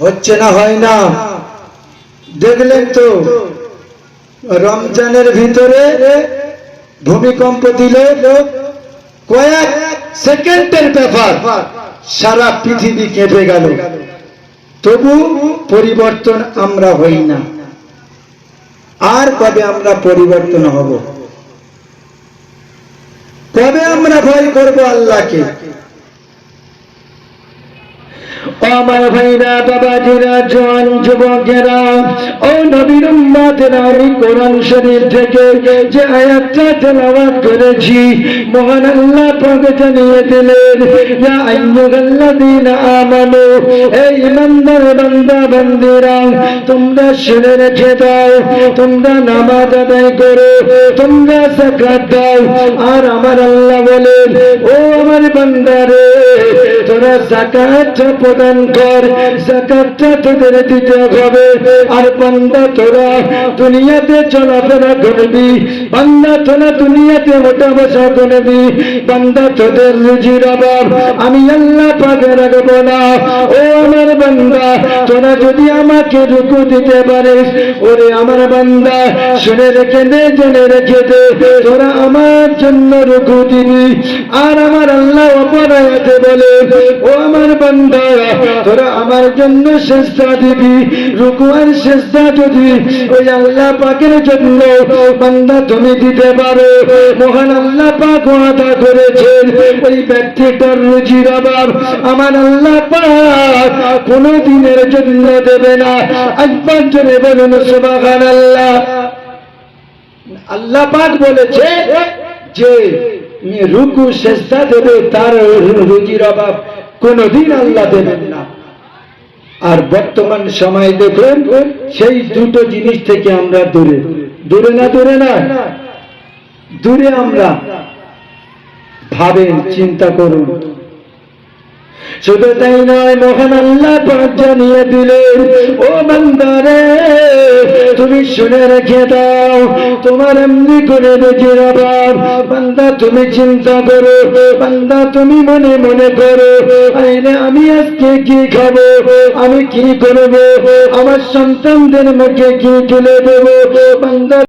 হচ্ছে না, হয় না। দেখলেন তো রমজানের ভিতরে ভূমিকম্প দিলে কয়েক সেকেন্ডের ব্যাপার, সারা পৃথিবী কেঁপে গেল, তবু পরিবর্তন আমরা হই না। আর কবে আমরা পরিবর্তন হব? কবে আমরা ভয় করব আল্লাহকে? আমার ভাইরা, বাবাজিরা, জওয়ান যুবকেরা, ও নবীর উম্মতেরা, আমি কোরআন শরীফ থেকে যে আয়াতটা তেলাওয়াত করেছি, মহান আল্লাহ পাক জানিয়ে দিলেন, ইয়া আইয়ুহাল্লাযীনা আমানু, এই ইমানদার বান্দা বান্দীরা, তোমরা শুনে রেখে দাও, তোমরা নামাজ আদায় করো, তোমরা যাকাত দাও। আর আমার আল্লাহ বলেন, ও আমার বান্দারে, তোরা যাকাত প্রদান কর, যাকাতটা তোদের দিতে হবে। আর বান্দা তোরা দুনিয়াতে চলাফেরা করবি, বান্দা তোরা দুনিয়াতে ওঠা বসা করবি, বান্দা তোদের রুজির অভাব আমি আল্লাহ পাক রাখবো না। ও আমার বান্দা, তোরা যদি আমাকে রুকু দিতে পারিস, ওরে আমার বান্দা শুনে রেখে দে, জেনে রেখে দে, তোরা আমার জন্য রুকু দিবি। আর আমার আল্লাহ অপর আয়াতে বলে, ও আমার বান্দা, তোরা আমার জন্য সেজদা দিবি। রুকু আর সেজদা যদি ওই আল্লাহ পাকের জন্য বান্দা তুমি দিতে পারো, মহান আল্লাহ পাক ওয়াদা করেছেন, ওই ব্যক্তিটার রুজির অভাব আমার আল্লাহ পাক কোনো দিনের জন্য দেবে না। একবার জোরে বলুন সুবহানাল্লাহ। আল্লাহ পাক বলেছে যে রুকু সেজদা দেবে, তার রুজির অভাব কোনদিন আল্লাহ দেবেন না। আর বর্তমান সময় দেখুন, সেই দুটো জিনিস থেকে আমরা দূরে, দূরে না, দূরে না, দূরে আমরা। ভাবেন, চিন্তা করুন। শুধু তাই নয়, মহান আল্লাহ পাক জানিয়ে দিলেন, ও বান্দারে, তুমি শুনে রেখে দাও, তোমার এমনি করে রুজির অভাব, বান্দা তুমি চিন্তা করো, বান্দা তুমি মনে মনে করো, আইনে আমি আজকে কি খাবো, আমি কি করবো, আমার সন্তানদের মুখে কি তুলে দেবো, বান্দা